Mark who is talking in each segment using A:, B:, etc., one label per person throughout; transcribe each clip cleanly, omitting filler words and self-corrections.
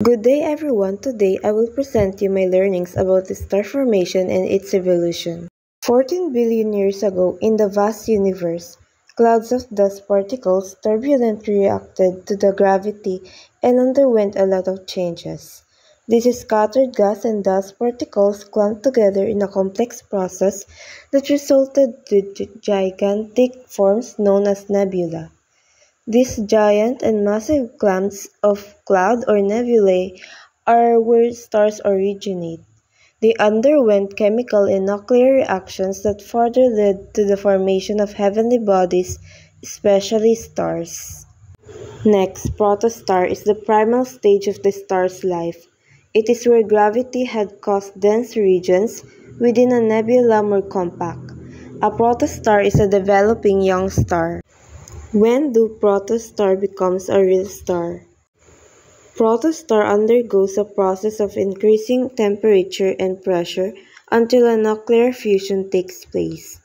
A: Good day everyone, today I will present you my learnings about the star formation and its evolution. 14 billion years ago in the vast universe, clouds of dust particles turbulently reacted to the gravity and underwent a lot of changes. These scattered gas and dust particles clumped together in a complex process that resulted in gigantic forms known as nebula. These giant and massive clumps of cloud or nebulae are where stars originate. They underwent chemical and nuclear reactions that further led to the formation of heavenly bodies, especially stars. Next, protostar is the primal stage of the star's life. It is where gravity had caused dense regions within a nebula more compact. A protostar is a developing young star. When do protostar becomes a real star? Protostar undergoes a process of increasing temperature and pressure until a nuclear fusion takes place.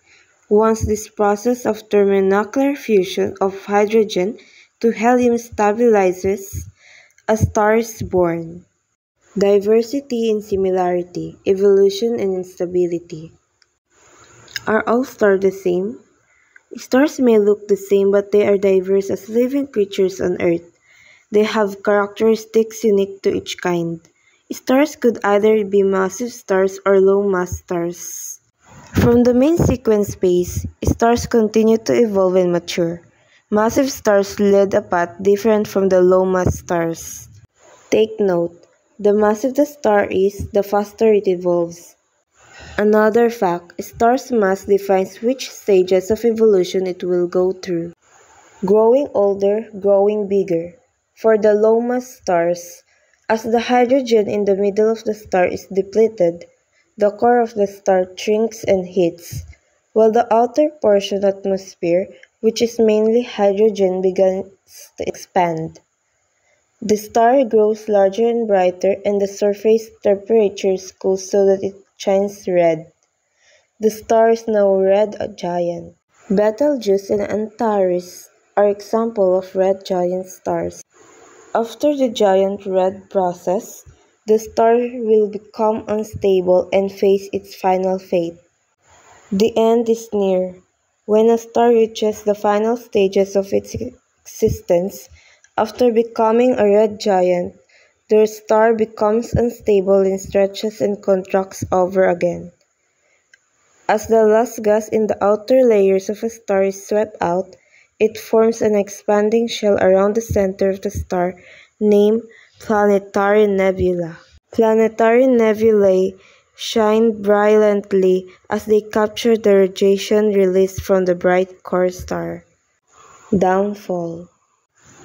A: Once this process of thermonuclear fusion of hydrogen to helium stabilizes, a star is born. Diversity in similarity, evolution and instability. Are all stars the same? Stars may look the same, but they are diverse as living creatures on Earth. They have characteristics unique to each kind. Stars could either be massive stars or low-mass stars. From the main sequence phase, stars continue to evolve and mature. Massive stars lead a path different from the low-mass stars. Take note, the massive the star is, the faster it evolves. Another fact, a star's mass defines which stages of evolution it will go through. Growing older, growing bigger. For the low-mass stars, as the hydrogen in the middle of the star is depleted, the core of the star shrinks and heats, while the outer portion atmosphere, which is mainly hydrogen, begins to expand. The star grows larger and brighter, and the surface temperature cools so that it shines red. The star is now a red giant. Betelgeuse and Antares are examples of red giant stars. After the giant red process, the star will become unstable and face its final fate. The end is near. When a star reaches the final stages of its existence, after becoming a red giant, the star becomes unstable and stretches and contracts over again. As the last gas in the outer layers of a star is swept out, it forms an expanding shell around the center of the star, named planetary nebula. Planetary nebulae shine brilliantly as they capture the radiation released from the bright core star. Downfall.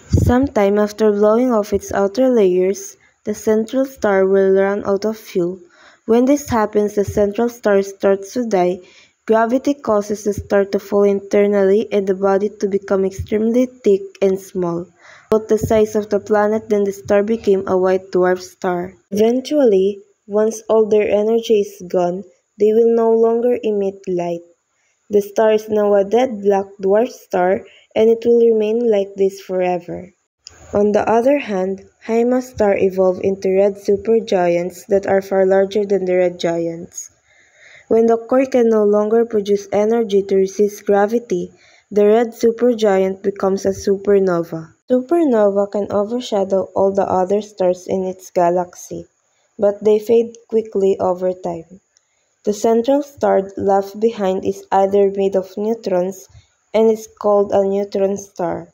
A: Sometime after blowing off its outer layers, the central star will run out of fuel. When this happens, the central star starts to die. Gravity causes the star to fall internally and the body to become extremely thick and small, about the size of the planet. Then the star became a white dwarf star. Eventually, once all their energy is gone, they will no longer emit light. The star is now a dead black dwarf star, and it will remain like this forever. On the other hand, high-mass stars evolve into red supergiants that are far larger than the red giants. When the core can no longer produce energy to resist gravity, the red supergiant becomes a supernova. Supernova can overshadow all the other stars in its galaxy, but they fade quickly over time. The central star left behind is either made of neutrons and is called a neutron star,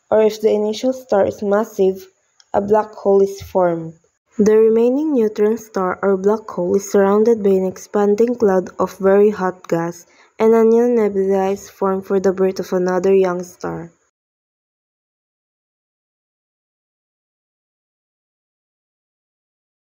A: or if the initial star is massive, a black hole is formed. The remaining neutron star or black hole is surrounded by an expanding cloud of very hot gas, and a new nebula is formed for the birth of another young star.